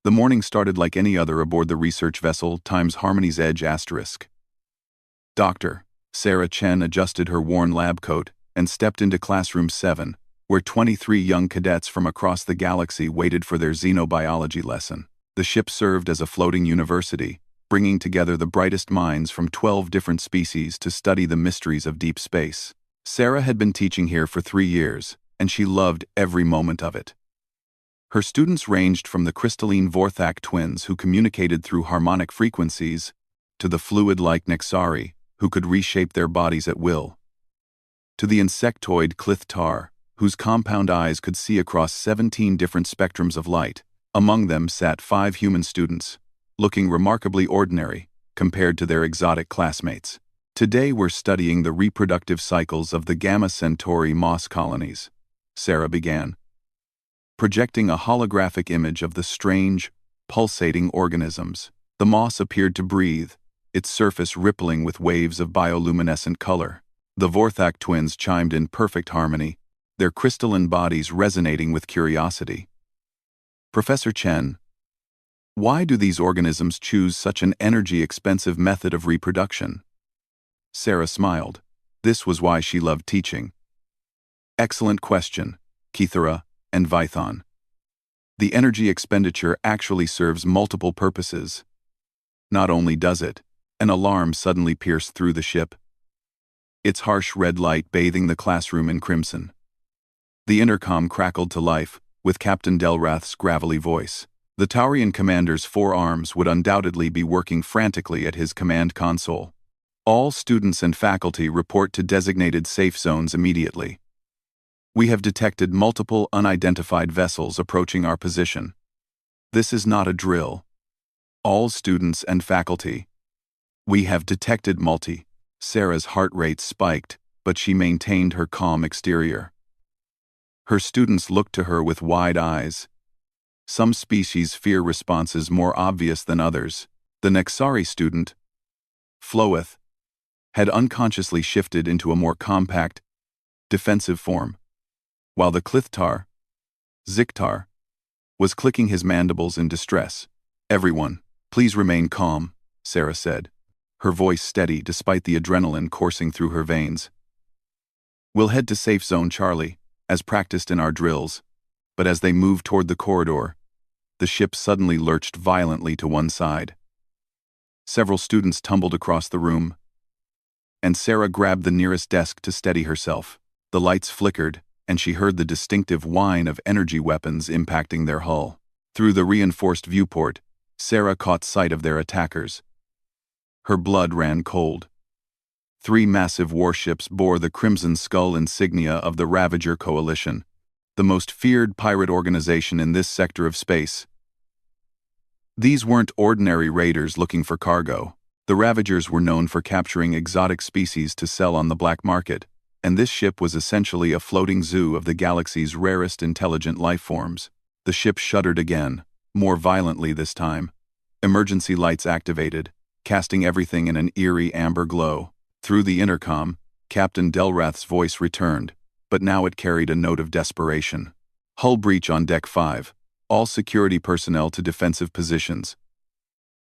The morning started like any other aboard the research vessel times Harmony's Edge *. Dr. Sarah Chen adjusted her worn lab coat and stepped into Classroom 7, where 23 young cadets from across the galaxy waited for their xenobiology lesson. The ship served as a floating university, bringing together the brightest minds from 12 different species to study the mysteries of deep space. Sarah had been teaching here for 3 years, and she loved every moment of it. Her students ranged from the crystalline Vorthak twins who communicated through harmonic frequencies, to the fluid-like Nexari, who could reshape their bodies at will, to the insectoid Clithtar, whose compound eyes could see across 17 different spectrums of light. Among them sat 5 human students, looking remarkably ordinary compared to their exotic classmates. Today we're studying the reproductive cycles of the Gamma Centauri moss colonies, Sarah began, projecting a holographic image of the strange, pulsating organisms. The moss appeared to breathe, its surface rippling with waves of bioluminescent color. The Vorthak twins chimed in perfect harmony, their crystalline bodies resonating with curiosity. Professor Chen, why do these organisms choose such an energy-expensive method of reproduction? Sarah smiled. This was why she loved teaching. Excellent question, Kithara and Vython. The energy expenditure actually serves multiple purposes. Not only does it, an alarm suddenly pierced through the ship, its harsh red light bathing the classroom in crimson. The intercom crackled to life, with Captain Delrath's gravelly voice. The Taurian commander's 4 arms would undoubtedly be working frantically at his command console. All students and faculty report to designated safe zones immediately. We have detected multiple unidentified vessels approaching our position. This is not a drill. All students and faculty. We have detected multi. Sarah's heart rate spiked, but she maintained her calm exterior. Her students looked to her with wide eyes. Some species fear responses more obvious than others. The Nexari student, Floeth, had unconsciously shifted into a more compact, defensive form, while the Clithtar, Ziktar, was clicking his mandibles in distress. Everyone, please remain calm, Sarah said, her voice steady despite the adrenaline coursing through her veins. We'll head to Safe Zone Charlie, as practiced in our drills, but as they moved toward the corridor, the ship suddenly lurched violently to one side. Several students tumbled across the room, and Sarah grabbed the nearest desk to steady herself. The lights flickered, and she heard the distinctive whine of energy weapons impacting their hull. Through the reinforced viewport, Sarah caught sight of their attackers. Her blood ran cold. 3 massive warships bore the Crimson Skull insignia of the Ravager Coalition, the most feared pirate organization in this sector of space. These weren't ordinary raiders looking for cargo. The Ravagers were known for capturing exotic species to sell on the black market, and this ship was essentially a floating zoo of the galaxy's rarest intelligent life forms. The ship shuddered again, more violently this time. Emergency lights activated, casting everything in an eerie amber glow. Through the intercom, Captain Delrath's voice returned, but now it carried a note of desperation. Hull breach on Deck 5. All security personnel to defensive positions.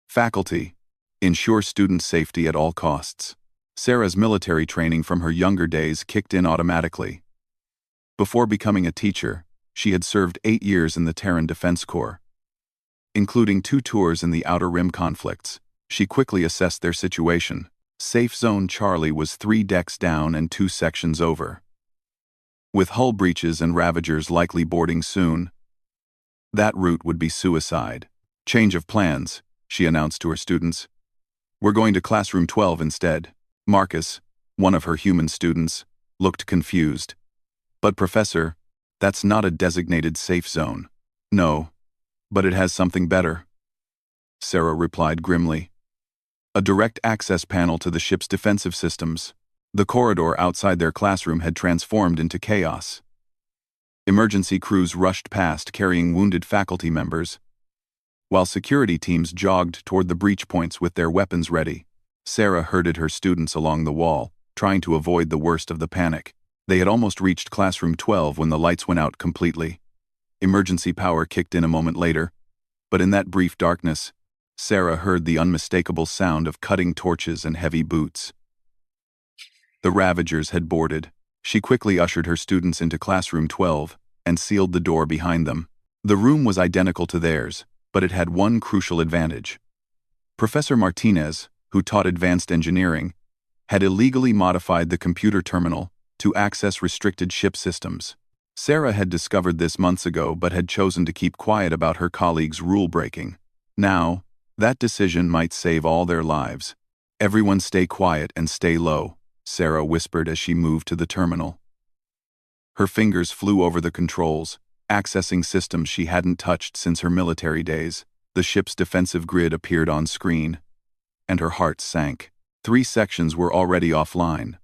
Faculty, ensure student safety at all costs. Sarah's military training from her younger days kicked in automatically. Before becoming a teacher, she had served 8 years in the Terran Defense Corps. Including 2 tours in the Outer Rim conflicts, she quickly assessed their situation. Safe Zone Charlie was 3 decks down and 2 sections over. With hull breaches and Ravagers likely boarding soon, that route would be suicide. Change of plans, she announced to her students. We're going to Classroom 12 instead. Marcus, one of her human students, looked confused. But Professor, that's not a designated safe zone. No, but it has something better. Sarah replied grimly. A direct access panel to the ship's defensive systems. The corridor outside their classroom had transformed into chaos. Emergency crews rushed past carrying wounded faculty members, while security teams jogged toward the breach points with their weapons ready. Sarah herded her students along the wall, trying to avoid the worst of the panic. They had almost reached Classroom 12 when the lights went out completely. Emergency power kicked in a moment later, But in that brief darkness, Sarah heard the unmistakable sound of cutting torches and heavy boots. The Ravagers had boarded. She quickly ushered her students into classroom 12 and sealed the door behind them. The room was identical to theirs, but it had one crucial advantage. Professor Martinez, who taught advanced engineering, had illegally modified the computer terminal to access restricted ship systems. Sarah had discovered this months ago but had chosen to keep quiet about her colleagues' rule-breaking. Now, that decision might save all their lives. "Everyone stay quiet and stay low," Sarah whispered as she moved to the terminal. Her fingers flew over the controls, accessing systems she hadn't touched since her military days. The ship's defensive grid appeared on screen, and her heart sank. 3 sections were already offline,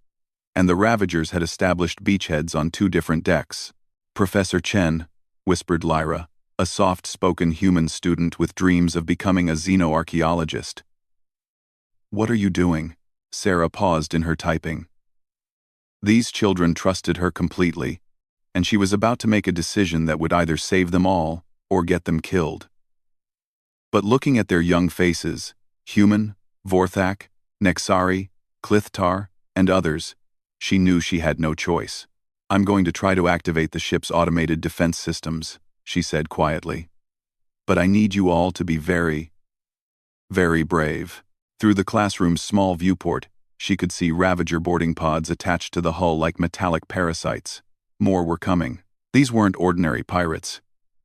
and the Ravagers had established beachheads on 2 different decks. "Professor Chen," whispered Lyra, a soft-spoken human student with dreams of becoming a xenoarchaeologist. "What are you doing?" Sarah paused in her typing. These children trusted her completely, and she was about to make a decision that would either save them all or get them killed. But looking at their young faces, Human, Vorthak, Nexari, Clithtar, and others, she knew she had no choice. "I'm going to try to activate the ship's automated defense systems," she said quietly. "But I need you all to be very, very brave." Through the classroom's small viewport, she could see Ravager boarding pods attached to the hull like metallic parasites. More were coming. These weren't ordinary pirates.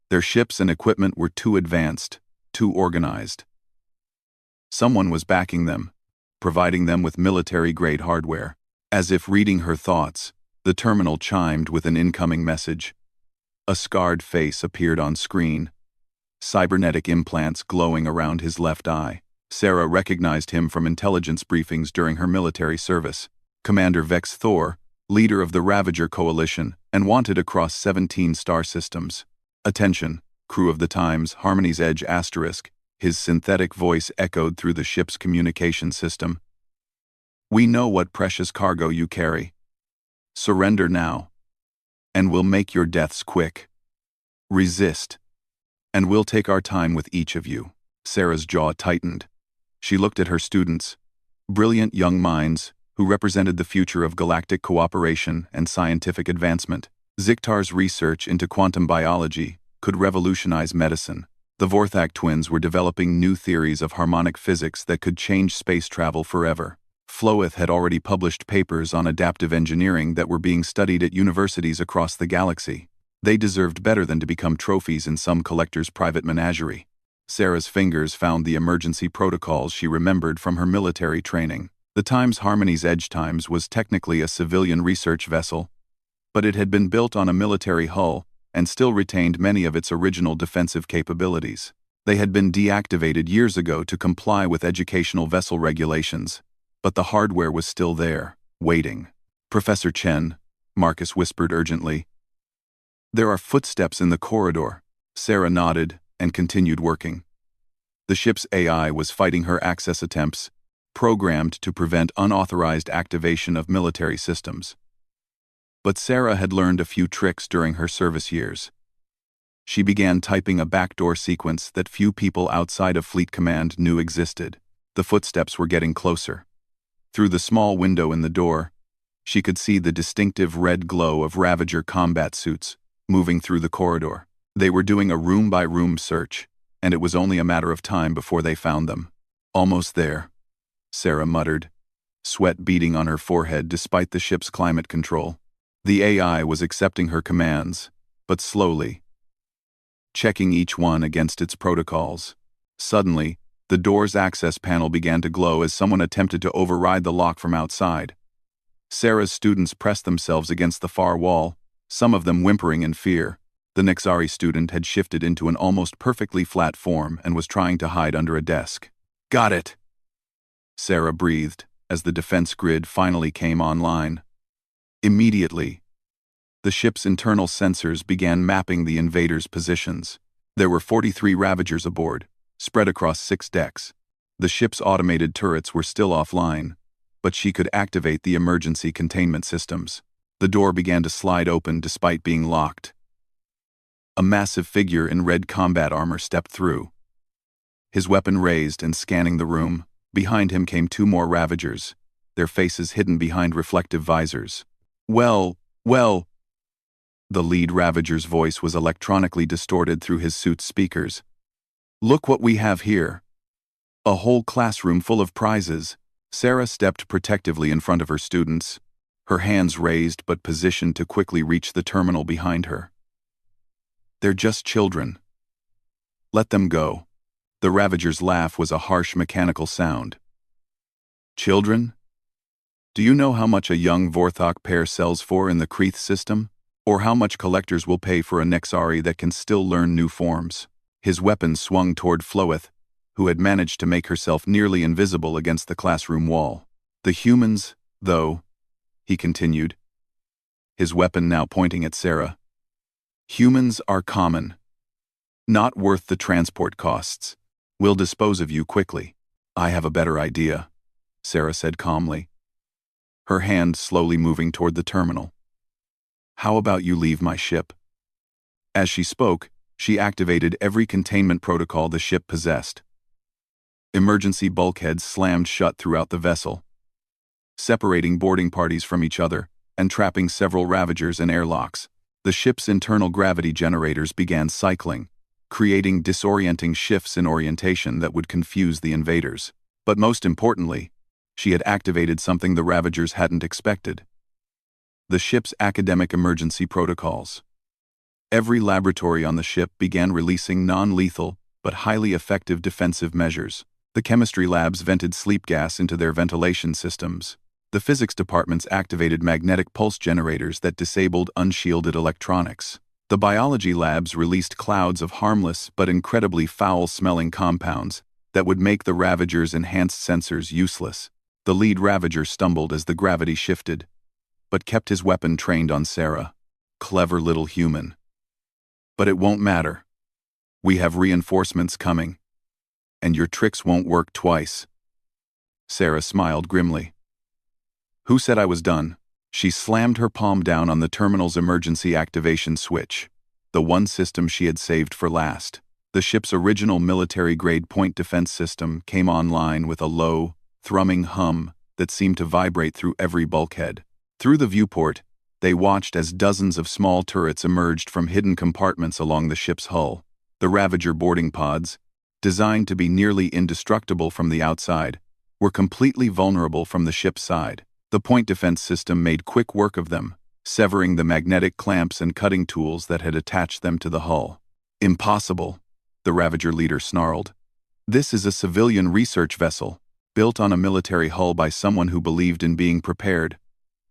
Their ships and equipment were too advanced, too organized. Someone was backing them, providing them with military-grade hardware. As if reading her thoughts, the terminal chimed with an incoming message. A scarred face appeared on screen, cybernetic implants glowing around his left eye. Sarah recognized him from intelligence briefings during her military service. Commander Vex Thor, leader of the Ravager Coalition, and wanted across 17 star systems. "Attention, crew of the Times, Harmony's Edge **. His synthetic voice echoed through the ship's communication system. "We know what precious cargo you carry. Surrender now, and we'll make your deaths quick. Resist, and we'll take our time with each of you." Sarah's jaw tightened. She looked at her students, brilliant young minds who represented the future of galactic cooperation and scientific advancement. Ziktar's research into quantum biology could revolutionize medicine. The Vorthak twins were developing new theories of harmonic physics that could change space travel forever. Floeth had already published papers on adaptive engineering that were being studied at universities across the galaxy. They deserved better than to become trophies in some collector's private menagerie. Sarah's fingers found the emergency protocols she remembered from her military training. The Times Harmony's Edge Times was technically a civilian research vessel, but it had been built on a military hull and still retained many of its original defensive capabilities. They had been deactivated years ago to comply with educational vessel regulations, but the hardware was still there, waiting. "Professor Chen," Marcus whispered urgently. "There are footsteps in the corridor." Sarah nodded and continued working. The ship's AI was fighting her access attempts, programmed to prevent unauthorized activation of military systems. But Sarah had learned a few tricks during her service years. She began typing a backdoor sequence that few people outside of Fleet Command knew existed. The footsteps were getting closer. Through the small window in the door, she could see the distinctive red glow of Ravager combat suits moving through the corridor. They were doing a room-by-room search, and it was only a matter of time before they found them. "Almost there," Sarah muttered, sweat beading on her forehead despite the ship's climate control. The AI was accepting her commands, but slowly, checking each one against its protocols. Suddenly, the door's access panel began to glow as someone attempted to override the lock from outside. Sarah's students pressed themselves against the far wall, some of them whimpering in fear. The Nexari student had shifted into an almost perfectly flat form and was trying to hide under a desk. "Got it," Sarah breathed as the defense grid finally came online. Immediately, the ship's internal sensors began mapping the invaders' positions. There were 43 Ravagers aboard, spread across 6 decks. The ship's automated turrets were still offline, but she could activate the emergency containment systems. The door began to slide open despite being locked. A massive figure in red combat armor stepped through, his weapon raised and scanning the room. Behind him came two more Ravagers, their faces hidden behind reflective visors. Well, the lead Ravager's voice was electronically distorted through his suit's speakers. Look what we have here. A whole classroom full of prizes. Sarah stepped protectively in front of her students, her hands raised but positioned to quickly reach the terminal behind her. They're just children. Let them go. The Ravager's laugh was a harsh mechanical sound. Children? Do you know how much a young Vorthok pair sells for in the Kreeth system? Or how much collectors will pay for a Nexari that can still learn new forms? His weapon swung toward Floeth, who had managed to make herself nearly invisible against the classroom wall. The humans, though, he continued, his weapon now pointing at Sarah. Humans are common. Not worth the transport costs. We'll dispose of you quickly. I have a better idea, Sarah said calmly, her hand slowly moving toward the terminal. How about you leave my ship? As she spoke, she activated every containment protocol the ship possessed. Emergency bulkheads slammed shut throughout the vessel, separating boarding parties from each other and trapping several Ravagers in airlocks. The ship's internal gravity generators began cycling, creating disorienting shifts in orientation that would confuse the invaders. But most importantly, she had activated something the Ravagers hadn't expected. The ship's academic emergency protocols. Every laboratory on the ship began releasing non-lethal but highly effective defensive measures. The chemistry labs vented sleep gas into their ventilation systems. The physics departments activated magnetic pulse generators that disabled unshielded electronics. The biology labs released clouds of harmless but incredibly foul-smelling compounds that would make the Ravager's enhanced sensors useless. The lead Ravager stumbled as the gravity shifted, but kept his weapon trained on Sarah. Clever little human. But it won't matter. We have reinforcements coming, and your tricks won't work twice. Sarah smiled grimly. Who said I was done? She slammed her palm down on the terminal's emergency activation switch, the one system she had saved for last. The ship's original military-grade point defense system came online with a low, thrumming hum that seemed to vibrate through every bulkhead. Through the viewport, they watched as dozens of small turrets emerged from hidden compartments along the ship's hull. The Ravager boarding pods, designed to be nearly indestructible from the outside, were completely vulnerable from the ship's side. The point defense system made quick work of them, severing the magnetic clamps and cutting tools that had attached them to the hull. Impossible, the Ravager leader snarled. This is a civilian research vessel, built on a military hull by someone who believed in being prepared,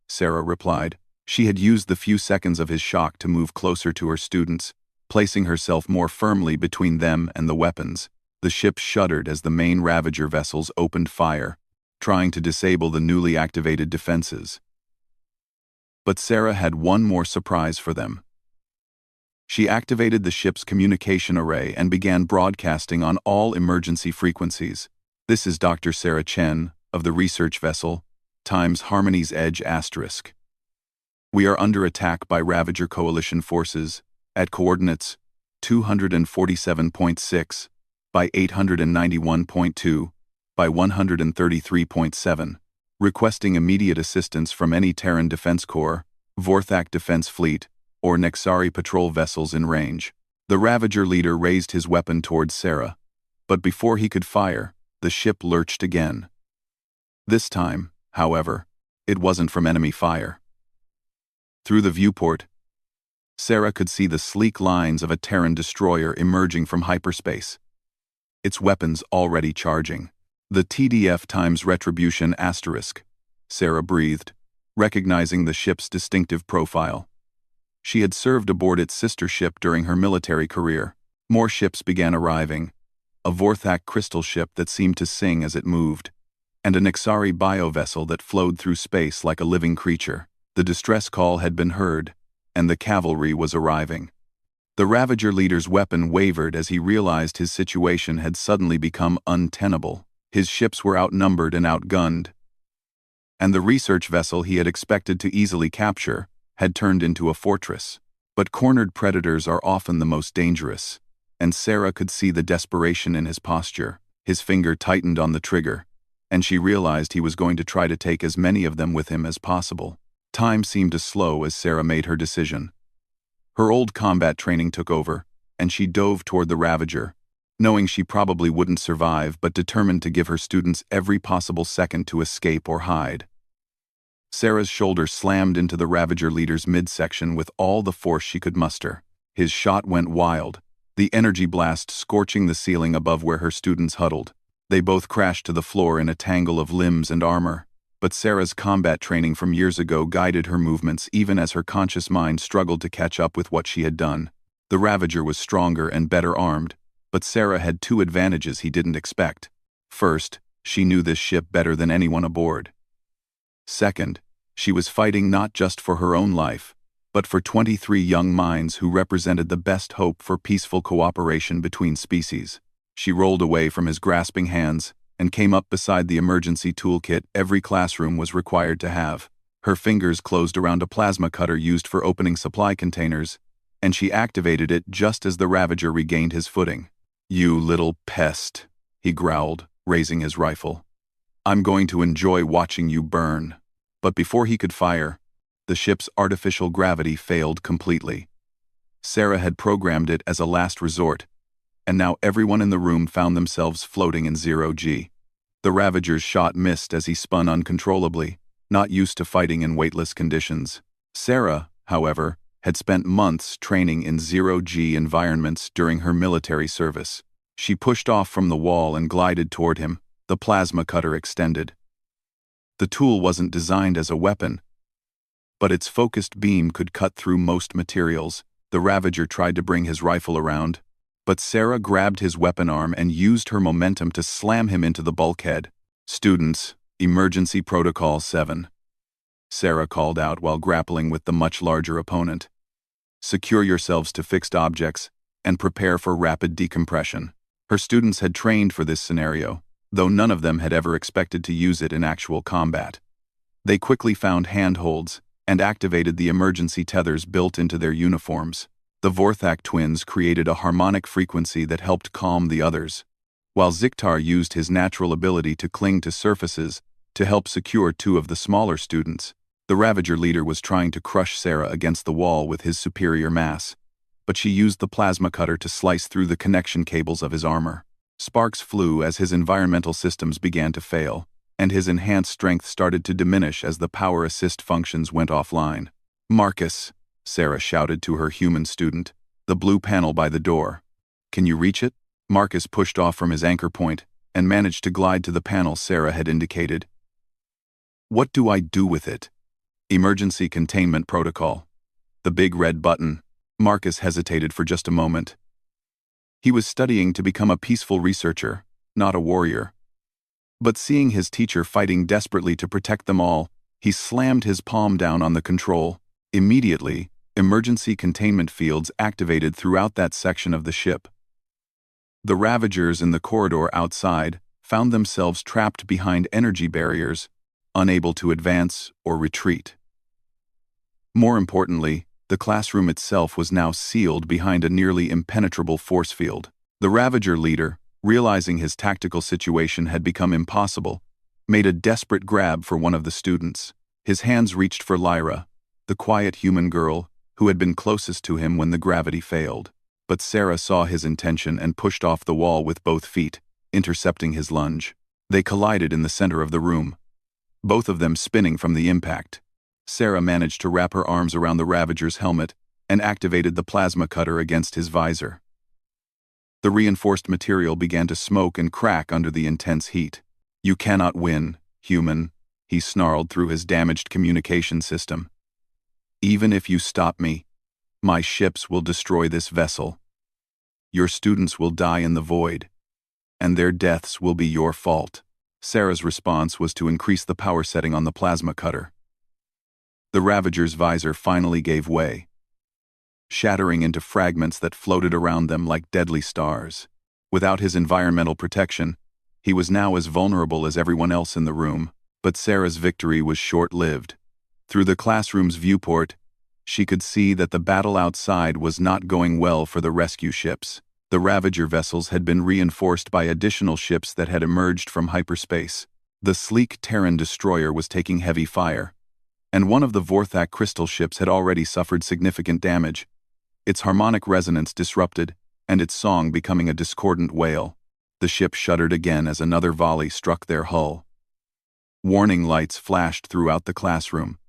Sarah replied. She had used the few seconds of his shock to move closer to her students, placing herself more firmly between them and the weapons. The ship shuddered as the main Ravager vessels opened fire, trying to disable the newly activated defenses. But Sarah had one more surprise for them. She activated the ship's communication array and began broadcasting on all emergency frequencies. This is Dr. Sarah Chen, of the research vessel, times Harmony's Edge *. We are under attack by Ravager Coalition forces, at coordinates 247.6 by 891.2 by 133.7, requesting immediate assistance from any Terran Defense Corps, Vorthak Defense Fleet, or Nexari patrol vessels in range. The Ravager leader raised his weapon towards Sarah, but before he could fire, the ship lurched again. This time, however, it wasn't from enemy fire. Through the viewport, Sarah could see the sleek lines of a Terran destroyer emerging from hyperspace, its weapons already charging. The TDF times Retribution *, Sarah breathed, recognizing the ship's distinctive profile. She had served aboard its sister ship during her military career. More ships began arriving, a Vorthak crystal ship that seemed to sing as it moved, and a Nexari bio-vessel that flowed through space like a living creature. The distress call had been heard, and the cavalry was arriving. The Ravager leader's weapon wavered as he realized his situation had suddenly become untenable. His ships were outnumbered and outgunned, and the research vessel he had expected to easily capture had turned into a fortress. But cornered predators are often the most dangerous, and Sarah could see the desperation in his posture. His finger tightened on the trigger, and she realized he was going to try to take as many of them with him as possible. Time seemed to slow as Sarah made her decision. Her old combat training took over, and she dove toward the Ravager, knowing she probably wouldn't survive but determined to give her students every possible second to escape or hide. Sarah's shoulder slammed into the Ravager leader's midsection with all the force she could muster. His shot went wild, the energy blast scorching the ceiling above where her students huddled. They both crashed to the floor in a tangle of limbs and armor, but Sarah's combat training from years ago guided her movements even as her conscious mind struggled to catch up with what she had done. The Ravager was stronger and better armed, but Sarah had two advantages he didn't expect. First, she knew this ship better than anyone aboard. Second, she was fighting not just for her own life, but for 23 young minds who represented the best hope for peaceful cooperation between species. She rolled away from his grasping hands and came up beside the emergency toolkit every classroom was required to have. Her fingers closed around a plasma cutter used for opening supply containers, and she activated it just as the Ravager regained his footing. "You little pest," he growled, raising his rifle. "I'm going to enjoy watching you burn." But before he could fire, the ship's artificial gravity failed completely. Sarah had programmed it as a last resort, and now everyone in the room found themselves floating in 0G. The Ravager's shot missed as he spun uncontrollably, not used to fighting in weightless conditions. Sarah, however, had spent months training in 0G environments during her military service. She pushed off from the wall and glided toward him, the plasma cutter extended. The tool wasn't designed as a weapon, but its focused beam could cut through most materials. The Ravager tried to bring his rifle around, but Sarah grabbed his weapon arm and used her momentum to slam him into the bulkhead. "Students, Emergency Protocol 7. Sarah called out while grappling with the much larger opponent. "Secure yourselves to fixed objects and prepare for rapid decompression." Her students had trained for this scenario, though none of them had ever expected to use it in actual combat. They quickly found handholds and activated the emergency tethers built into their uniforms. The Vorthak twins created a harmonic frequency that helped calm the others, while Ziktar used his natural ability to cling to surfaces to help secure two of the smaller students. The Ravager leader was trying to crush Sarah against the wall with his superior mass, but she used the plasma cutter to slice through the connection cables of his armor. Sparks flew as his environmental systems began to fail, and his enhanced strength started to diminish as the power assist functions went offline. "Marcus," Sarah shouted to her human student, "the blue panel by the door. Can you reach it?" Marcus pushed off from his anchor point and managed to glide to the panel Sarah had indicated. "What do I do with it?" "Emergency Containment Protocol." The big red button. Marcus hesitated for just a moment. He was studying to become a peaceful researcher, not a warrior. But seeing his teacher fighting desperately to protect them all, he slammed his palm down on the control. Immediately, emergency containment fields activated throughout that section of the ship. The Ravagers in the corridor outside found themselves trapped behind energy barriers, unable to advance or retreat. More importantly, the classroom itself was now sealed behind a nearly impenetrable force field. The Ravager leader, realizing his tactical situation had become impossible, made a desperate grab for one of the students. His hands reached for Lyra, the quiet human girl who had been closest to him when the gravity failed. But Sarah saw his intention and pushed off the wall with both feet, intercepting his lunge. They collided in the center of the room, both of them spinning from the impact. Sarah managed to wrap her arms around the Ravager's helmet and activated the plasma cutter against his visor. The reinforced material began to smoke and crack under the intense heat. "You cannot win, human," he snarled through his damaged communication system. "Even if you stop me, my ships will destroy this vessel. Your students will die in the void, and their deaths will be your fault." Sarah's response was to increase the power setting on the plasma cutter. The Ravager's visor finally gave way, shattering into fragments that floated around them like deadly stars. Without his environmental protection, he was now as vulnerable as everyone else in the room. But Sarah's victory was short-lived. Through the classroom's viewport, she could see that the battle outside was not going well for the rescue ships. The Ravager vessels had been reinforced by additional ships that had emerged from hyperspace. The sleek Terran destroyer was taking heavy fire, and one of the Vorthak crystal ships had already suffered significant damage, its harmonic resonance disrupted, and its song becoming a discordant wail. The ship shuddered again as another volley struck their hull. Warning lights flashed throughout the classroom,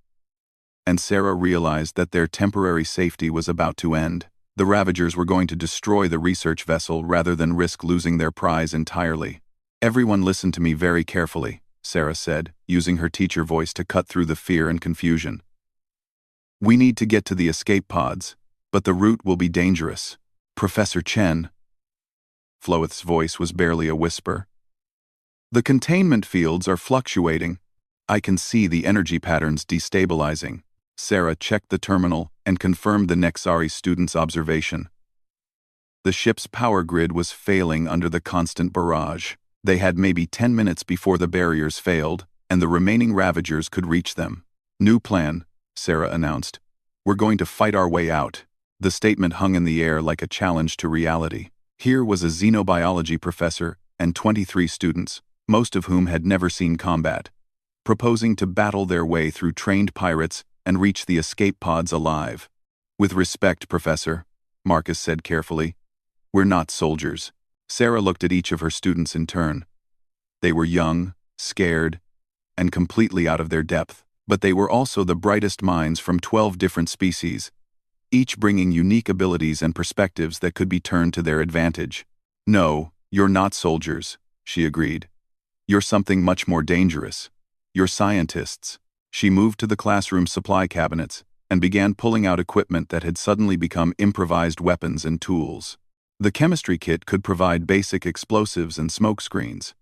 and Sarah realized that their temporary safety was about to end. The Ravagers were going to destroy the research vessel rather than risk losing their prize entirely. "Everyone listen to me very carefully," Sarah said, using her teacher voice to cut through the fear and confusion. "We need to get to the escape pods, but the route will be dangerous. Professor Chen." Floeth's voice was barely a whisper. "The containment fields are fluctuating. I can see the energy patterns destabilizing." Sarah checked the terminal and confirmed the Nexari student's observation. The ship's power grid was failing under the constant barrage. They had maybe 10 minutes before the barriers failed, and the remaining Ravagers could reach them. "New plan," Sarah announced. "We're going to fight our way out." The statement hung in the air like a challenge to reality. Here was a xenobiology professor and 23 students, most of whom had never seen combat, proposing to battle their way through trained pirates and reach the escape pods alive. "With respect, Professor," Marcus said carefully, "we're not soldiers." Sarah looked at each of her students in turn. They were young, scared, and completely out of their depth, but they were also the brightest minds from 12 different species, each bringing unique abilities and perspectives that could be turned to their advantage. "No, you're not soldiers," she agreed. "You're something much more dangerous. You're scientists." She moved to the classroom supply cabinets and began pulling out equipment that had suddenly become improvised weapons and tools. The chemistry kit could provide basic explosives and smoke screens.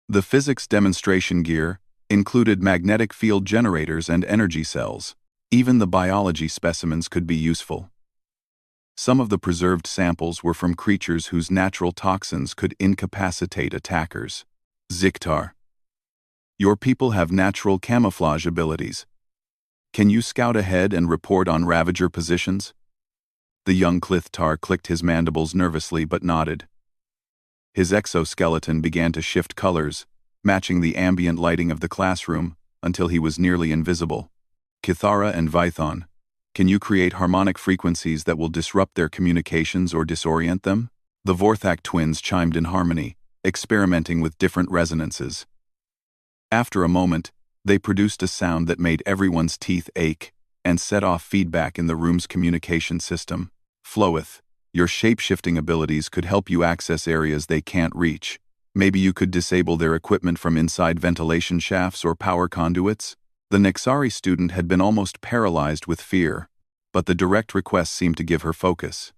The physics demonstration gear included magnetic field generators and energy cells. Even the biology specimens could be useful. Some of the preserved samples were from creatures whose natural toxins could incapacitate attackers. "Ziktar, your people have natural camouflage abilities. Can you scout ahead and report on Ravager positions?" The young Clithtar clicked his mandibles nervously but nodded. His exoskeleton began to shift colors, matching the ambient lighting of the classroom, until he was nearly invisible. "Kithara and Vython, can you create harmonic frequencies that will disrupt their communications or disorient them?" The Vorthak twins chimed in harmony, experimenting with different resonances. After a moment, they produced a sound that made everyone's teeth ache and set off feedback in the room's communication system. "Floeth, your shape-shifting abilities could help you access areas they can't reach. Maybe you could disable their equipment from inside ventilation shafts or power conduits?" The Nexari student had been almost paralyzed with fear, but the direct request seemed to give her focus.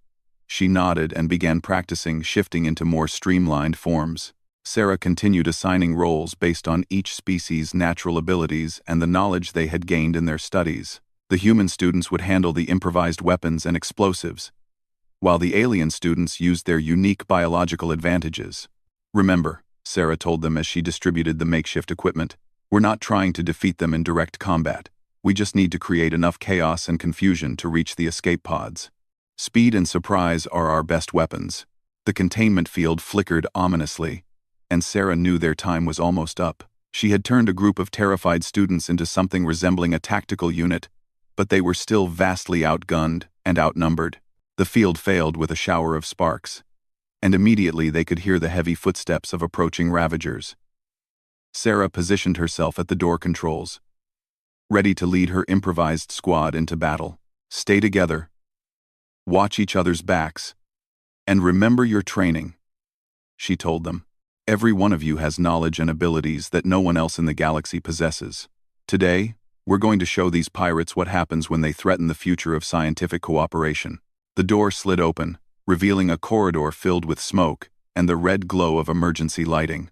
She nodded and began practicing shifting into more streamlined forms. Sarah continued assigning roles based on each species' natural abilities and the knowledge they had gained in their studies. The human students would handle the improvised weapons and explosives, while the alien students used their unique biological advantages. "Remember," Sarah told them as she distributed the makeshift equipment, "we're not trying to defeat them in direct combat. We just need to create enough chaos and confusion to reach the escape pods. Speed and surprise are our best weapons." The containment field flickered ominously, and Sarah knew their time was almost up. She had turned a group of terrified students into something resembling a tactical unit, but they were still vastly outgunned and outnumbered. The field failed with a shower of sparks, and immediately they could hear the heavy footsteps of approaching Ravagers. Sarah positioned herself at the door controls, ready to lead her improvised squad into battle. "Stay together, watch each other's backs, and remember your training," she told them. "Every one of you has knowledge and abilities that no one else in the galaxy possesses. Today, we're going to show these pirates what happens when they threaten the future of scientific cooperation." The door slid open, revealing a corridor filled with smoke and the red glow of emergency lighting.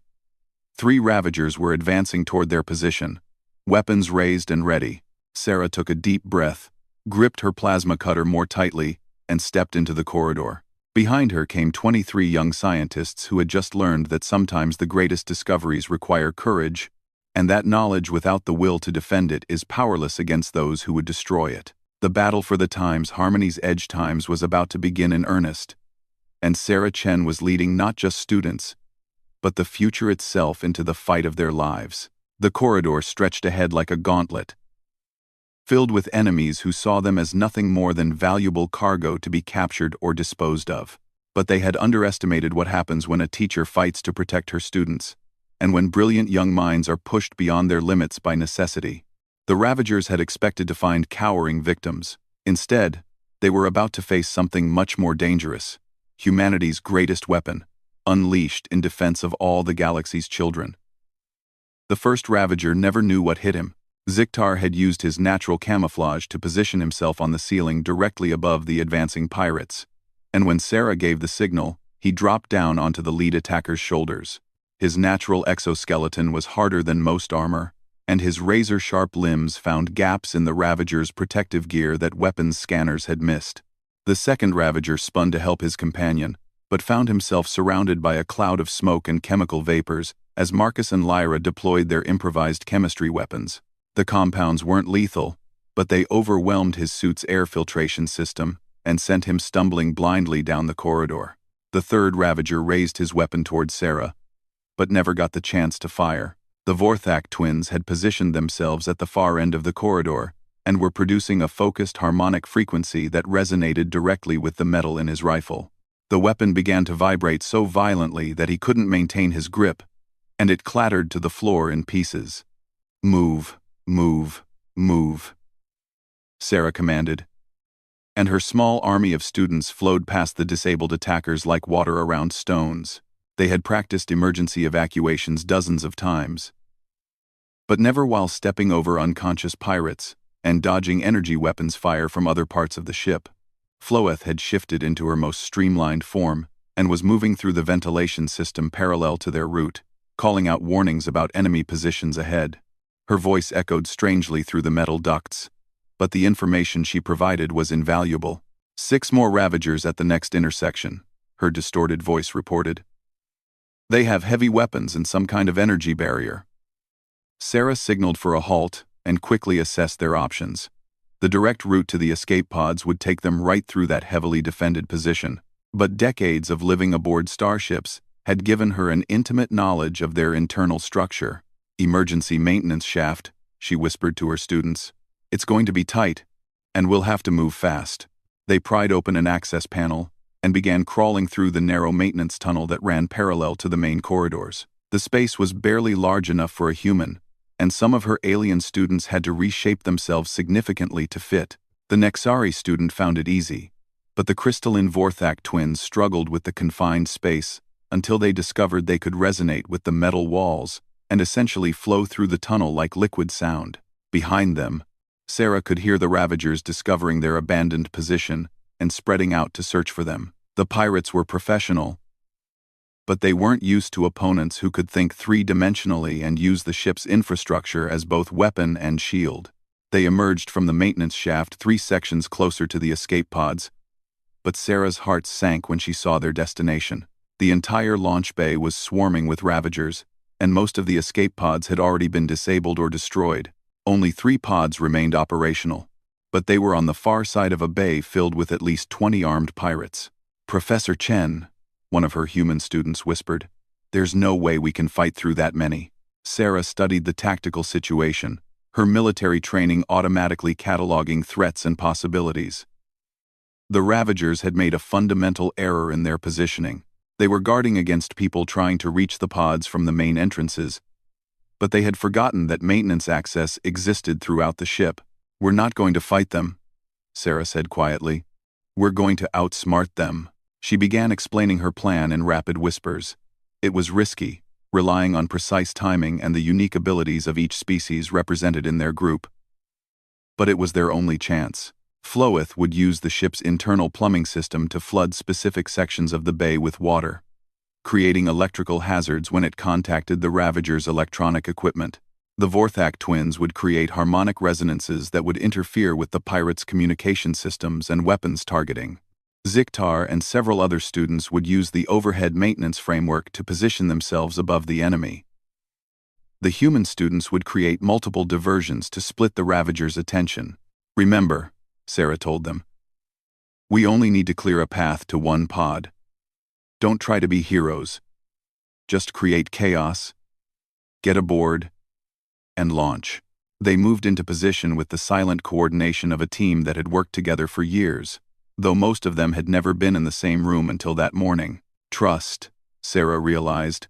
3 Ravagers were advancing toward their position, weapons raised and ready. Sarah took a deep breath, gripped her plasma cutter more tightly, and stepped into the corridor. Behind her came 23 young scientists who had just learned that sometimes the greatest discoveries require courage, and that knowledge without the will to defend it is powerless against those who would destroy it. The battle for the Times Harmony's Edge Times was about to begin in earnest. and Sarah Chen was leading not just students, but the future itself into the fight of their lives. The corridor stretched ahead like a gauntlet, filled with enemies who saw them as nothing more than valuable cargo to be captured or disposed of. But they had underestimated what happens when a teacher fights to protect her students, and when brilliant young minds are pushed beyond their limits by necessity. The Ravagers had expected to find cowering victims. Instead, they were about to face something much more dangerous: humanity's greatest weapon, unleashed in defense of all the galaxy's children. The first Ravager never knew what hit him. Ziktar had used his natural camouflage to position himself on the ceiling directly above the advancing pirates, and when Sarah gave the signal, he dropped down onto the lead attacker's shoulders. His natural exoskeleton was harder than most armor, and his razor-sharp limbs found gaps in the Ravager's protective gear that weapons scanners had missed. The second Ravager spun to help his companion, but found himself surrounded by a cloud of smoke and chemical vapors as Marcus and Lyra deployed their improvised chemistry weapons. The compounds weren't lethal, but they overwhelmed his suit's air filtration system and sent him stumbling blindly down the corridor. The third Ravager raised his weapon toward Sarah, but never got the chance to fire. The Vorthak twins had positioned themselves at the far end of the corridor and were producing a focused harmonic frequency that resonated directly with the metal in his rifle. The weapon began to vibrate so violently that he couldn't maintain his grip, and it clattered to the floor in pieces. "Move, move, move," Sarah commanded, and her small army of students flowed past the disabled attackers like water around stones. They had practiced emergency evacuations dozens of times, but never while stepping over unconscious pirates and dodging energy weapons fire from other parts of the ship. Floeth had shifted into her most streamlined form and was moving through the ventilation system parallel to their route, calling out warnings about enemy positions ahead. Her voice echoed strangely through the metal ducts, but the information she provided was invaluable. 6 more Ravagers at the next intersection, her distorted voice reported. They have heavy weapons and some kind of energy barrier. Sarah signaled for a halt and quickly assessed their options. The direct route to the escape pods would take them right through that heavily defended position, but decades of living aboard starships had given her an intimate knowledge of their internal structure. "Emergency maintenance shaft," she whispered to her students. "It's going to be tight, and we'll have to move fast." They pried open an access panel and began crawling through the narrow maintenance tunnel that ran parallel to the main corridors. The space was barely large enough for a human, and some of her alien students had to reshape themselves significantly to fit. The Nexari student found it easy, but the crystalline Vorthak twins struggled with the confined space until they discovered they could resonate with the metal walls and essentially flow through the tunnel like liquid sound. Behind them, Sarah could hear the Ravagers discovering their abandoned position and spreading out to search for them. The pirates were professional, but they weren't used to opponents who could think three-dimensionally and use the ship's infrastructure as both weapon and shield. They emerged from the maintenance shaft 3 sections closer to the escape pods, but Sarah's heart sank when she saw their destination. The entire launch bay was swarming with Ravagers, and most of the escape pods had already been disabled or destroyed. Only 3 pods remained operational, but they were on the far side of a bay filled with at least 20 armed pirates. "Professor Chen," one of her human students whispered, "there's no way we can fight through that many." Sarah studied the tactical situation, her military training automatically cataloging threats and possibilities. The Ravagers had made a fundamental error in their positioning. They were guarding against people trying to reach the pods from the main entrances, but they had forgotten that maintenance access existed throughout the ship. "We're not going to fight them," Sarah said quietly. "We're going to outsmart them." She began explaining her plan in rapid whispers. It was risky, relying on precise timing and the unique abilities of each species represented in their group. But it was their only chance. Floeth would use the ship's internal plumbing system to flood specific sections of the bay with water, creating electrical hazards when it contacted the Ravagers' electronic equipment. The Vorthak twins would create harmonic resonances that would interfere with the pirates' communication systems and weapons targeting. Ziktar and several other students would use the overhead maintenance framework to position themselves above the enemy. The human students would create multiple diversions to split the Ravagers' attention. "Remember," Sarah told them, "we only need to clear a path to 1 pod. Don't try to be heroes. Just create chaos, get aboard, and launch. They moved into position with the silent coordination of a team that had worked together for years, though most of them had never been in the same room until that morning. Trust, Sarah realized,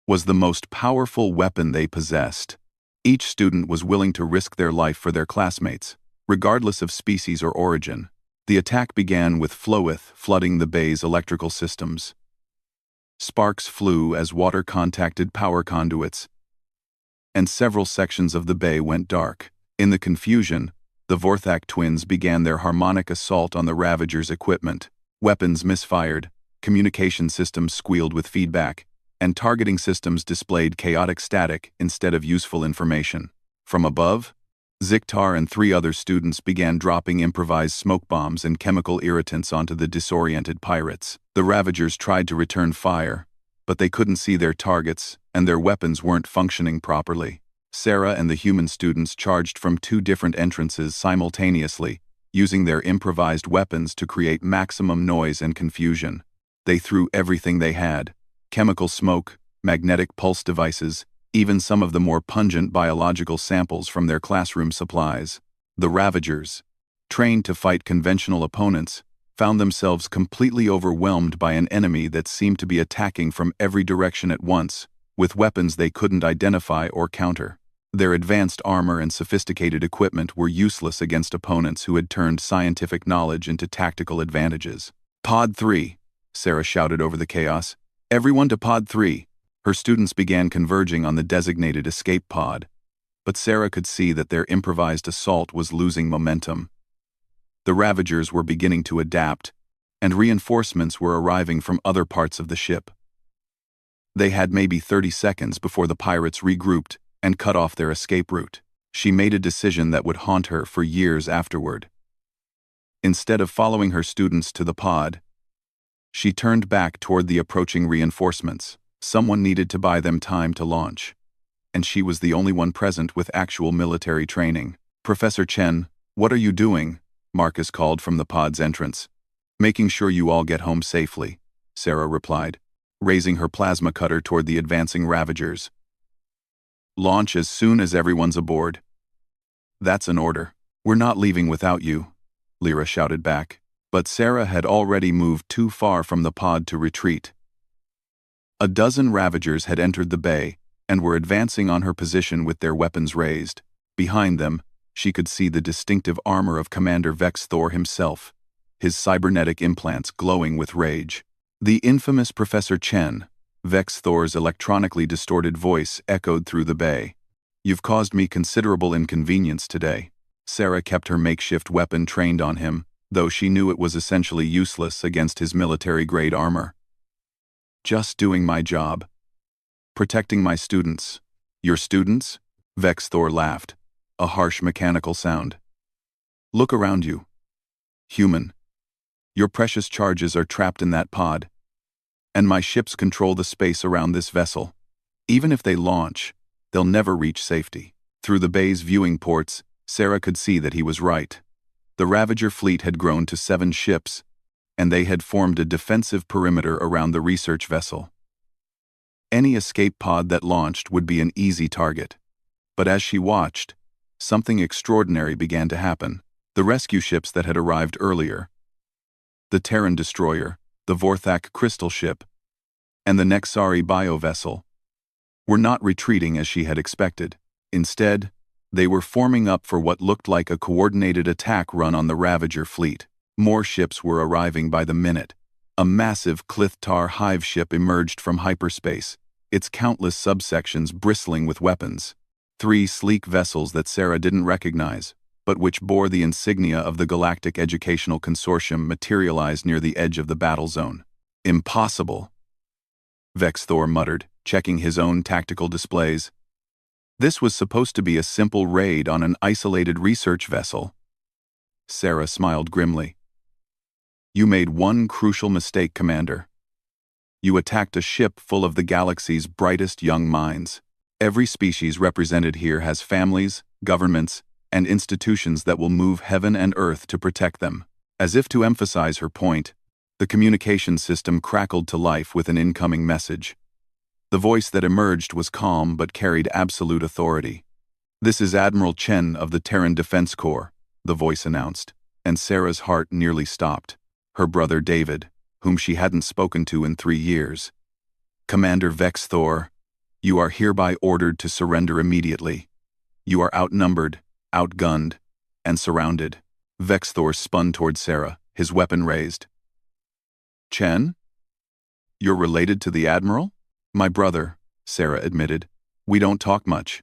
was the most powerful weapon they possessed. Each student was willing to risk their life for their classmates, regardless of species or origin. The attack began with Floeth flooding the bay's electrical systems. Sparks flew as water contacted power conduits, and several sections of the bay went dark. In the confusion, the Vorthak twins began their harmonic assault on the Ravager's equipment. Weapons misfired, communication systems squealed with feedback, and targeting systems displayed chaotic static instead of useful information. From above, Ziktar and 3 other students began dropping improvised smoke bombs and chemical irritants onto the disoriented pirates. The Ravagers tried to return fire, but they couldn't see their targets, and their weapons weren't functioning properly. Sarah and the human students charged from 2 different entrances simultaneously, using their improvised weapons to create maximum noise and confusion. They threw everything they had: chemical smoke, magnetic pulse devices, even some of the more pungent biological samples from their classroom supplies. The Ravagers, trained to fight conventional opponents, found themselves completely overwhelmed by an enemy that seemed to be attacking from every direction at once, with weapons they couldn't identify or counter. Their advanced armor and sophisticated equipment were useless against opponents who had turned scientific knowledge into tactical advantages. Pod 3, Sarah shouted over the chaos. Everyone to Pod 3. Her students began converging on the designated escape pod, but Sarah could see that their improvised assault was losing momentum. The Ravagers were beginning to adapt, and reinforcements were arriving from other parts of the ship. They had maybe 30 seconds before the pirates regrouped and cut off their escape route. She made a decision that would haunt her for years afterward. Instead of following her students to the pod, she turned back toward the approaching reinforcements. Someone needed to buy them time to launch, and she was the only one present with actual military training. Professor Chen, what are you doing? Marcus called from the pod's entrance. Making sure you all get home safely, Sarah replied, raising her plasma cutter toward the advancing Ravagers. Launch as soon as everyone's aboard. That's an order. We're not leaving without you, Lyra shouted back, but Sarah had already moved too far from the pod to retreat. A dozen Ravagers had entered the bay and were advancing on her position with their weapons raised. Behind them, she could see the distinctive armor of Commander Vex Thor himself, his cybernetic implants glowing with rage. The infamous Professor Chen, Vex Thor's electronically distorted voice echoed through the bay. You've caused me considerable inconvenience today. Sarah kept her makeshift weapon trained on him, though she knew it was essentially useless against his military-grade armor. Just doing my job. Protecting my students. Your students? Vex Thor laughed, a harsh mechanical sound. Look around you. Human. Your precious charges are trapped in that pod, and my ships control the space around this vessel. Even if they launch, they'll never reach safety. Through the bay's viewing ports, Sarah could see that he was right. The Ravager fleet had grown to 7 ships, and they had formed a defensive perimeter around the research vessel. Any escape pod that launched would be an easy target. But as she watched, something extraordinary began to happen. The rescue ships that had arrived earlier, the Terran destroyer, the Vorthak crystal ship, and the Nexari biovessel, were not retreating as she had expected. Instead, they were forming up for what looked like a coordinated attack run on the Ravager fleet. More ships were arriving by the minute. A massive Klithtar hive ship emerged from hyperspace, its countless subsections bristling with weapons. 3 sleek vessels that Sarah didn't recognize, but which bore the insignia of the Galactic Educational Consortium, materialized near the edge of the battle zone. Impossible, Vex Thor muttered, checking his own tactical displays. This was supposed to be a simple raid on an isolated research vessel. Sarah smiled grimly. You made one crucial mistake, Commander. You attacked a ship full of the galaxy's brightest young minds. Every species represented here has families, governments, and institutions that will move heaven and earth to protect them. As if to emphasize her point, The communication system crackled to life with an incoming message. The voice that emerged was calm but carried absolute authority. "This is Admiral Chen of the Terran Defense Corps," the voice announced, and Sarah's heart nearly stopped. Her brother David, whom she hadn't spoken to in 3 years. "Commander Vex Thor, you are hereby ordered to surrender immediately. You are outnumbered, outgunned, and surrounded." Vex Thor spun toward Sarah, his weapon raised. "Chen? You're related to the Admiral?" "My brother," Sarah admitted. "We don't talk much.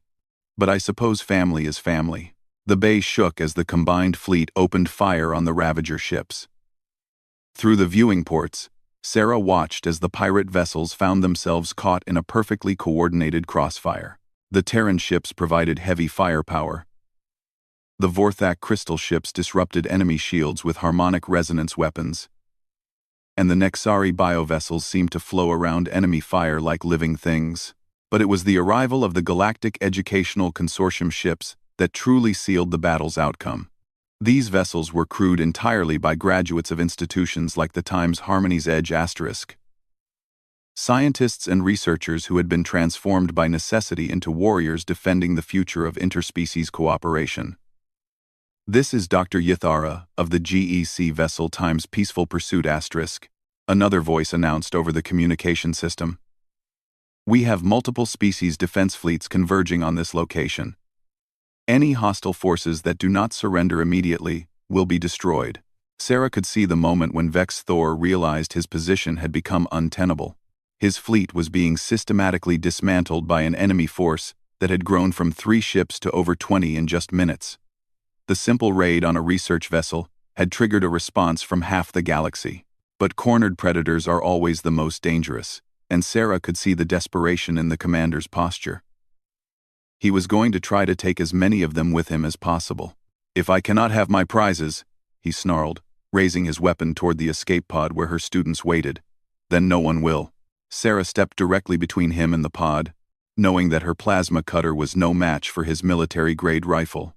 But I suppose family is family." The bay shook as the combined fleet opened fire on the Ravager ships. Through the viewing ports, Sarah watched as the pirate vessels found themselves caught in a perfectly coordinated crossfire. The Terran ships provided heavy firepower. The Vorthak crystal ships disrupted enemy shields with harmonic resonance weapons. And the Nexari biovessels seemed to flow around enemy fire like living things. But it was the arrival of the Galactic Educational Consortium ships that truly sealed the battle's outcome. These vessels were crewed entirely by graduates of institutions like the Times Harmony's Edge **. Scientists and researchers who had been transformed by necessity into warriors defending the future of interspecies cooperation. "This is Dr. Yithara of the GEC vessel Times Peaceful Pursuit **. Another voice announced over the communication system. "We have multiple species defense fleets converging on this location. Any hostile forces that do not surrender immediately will be destroyed." Sarah could see the moment when Vex Thor realized his position had become untenable. His fleet was being systematically dismantled by an enemy force that had grown from 3 ships to over 20 in just minutes. The simple raid on a research vessel had triggered a response from half the galaxy. But cornered predators are always the most dangerous, and Sarah could see the desperation in the commander's posture. He was going to try to take as many of them with him as possible. "If I cannot have my prizes," he snarled, raising his weapon toward the escape pod where her students waited, "then no one will." Sarah stepped directly between him and the pod, knowing that her plasma cutter was no match for his military-grade rifle.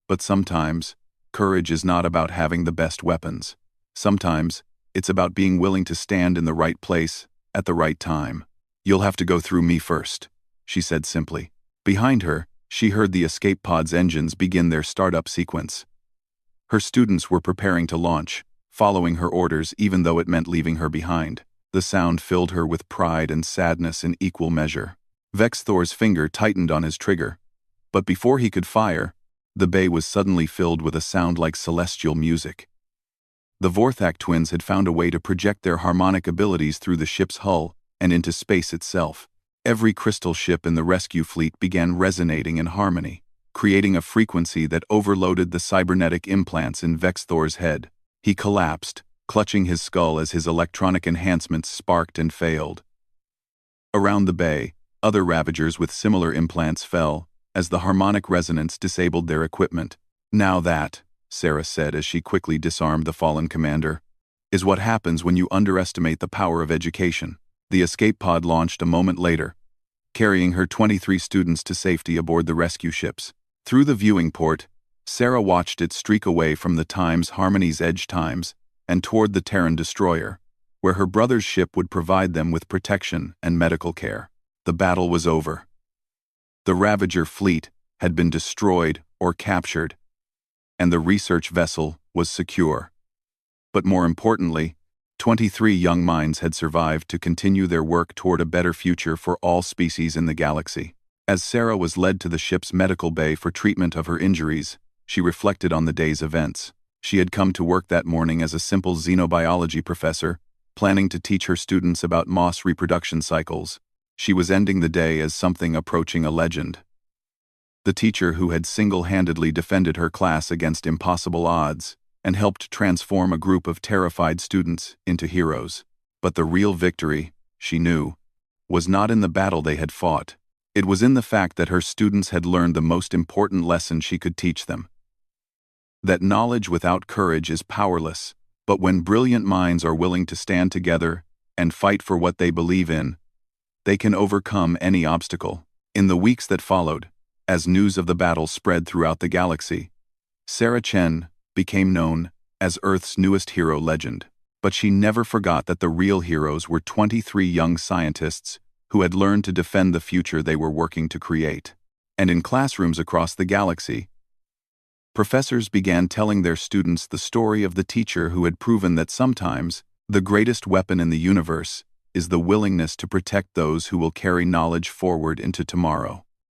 But sometimes, courage is not about having the best weapons. Sometimes, it's about being willing to stand in the right place, at the right time. "You'll have to go through me first," she said simply. Behind her, she heard the escape pod's engines begin their startup sequence. Her students were preparing to launch, following her orders even though it meant leaving her behind. The sound filled her with pride and sadness in equal measure. Vex Thor's finger tightened on his trigger, but before he could fire, the bay was suddenly filled with a sound like celestial music. The Vorthak twins had found a way to project their harmonic abilities through the ship's hull and into space itself. Every crystal ship in the rescue fleet began resonating in harmony, creating a frequency that overloaded the cybernetic implants in Vex Thor's head. He collapsed, clutching his skull as his electronic enhancements sparked and failed. Around the bay, other Ravagers with similar implants fell, as the harmonic resonance disabled their equipment. "Now that," Sarah said as she quickly disarmed the fallen commander, "is what happens when you underestimate the power of education." The escape pod launched a moment later, carrying her 23 students to safety aboard the rescue ships. Through the viewing port, Sarah watched it streak away from the Times Harmony's Edge Times and toward the Terran destroyer, where her brother's ship would provide them with protection and medical care. The battle was over. The Ravager fleet had been destroyed or captured, and the research vessel was secure. But more importantly, 23 young minds had survived to continue their work toward a better future for all species in the galaxy. As Sarah was led to the ship's medical bay for treatment of her injuries, she reflected on the day's events. She had come to work that morning as a simple xenobiology professor, planning to teach her students about moss reproduction cycles. She was ending the day as something approaching a legend. The teacher who had single-handedly defended her class against impossible odds and helped transform a group of terrified students into heroes. But the real victory, she knew, was not in the battle they had fought. It was in the fact that her students had learned the most important lesson she could teach them. That knowledge without courage is powerless, but when brilliant minds are willing to stand together and fight for what they believe in, they can overcome any obstacle. In the weeks that followed, as news of the battle spread throughout the galaxy, Sarah Chen became known as Earth's newest hero legend. But she never forgot that the real heroes were 23 young scientists who had learned to defend the future they were working to create. And in classrooms across the galaxy, professors began telling their students the story of the teacher who had proven that sometimes the greatest weapon in the universe is the willingness to protect those who will carry knowledge forward into tomorrow.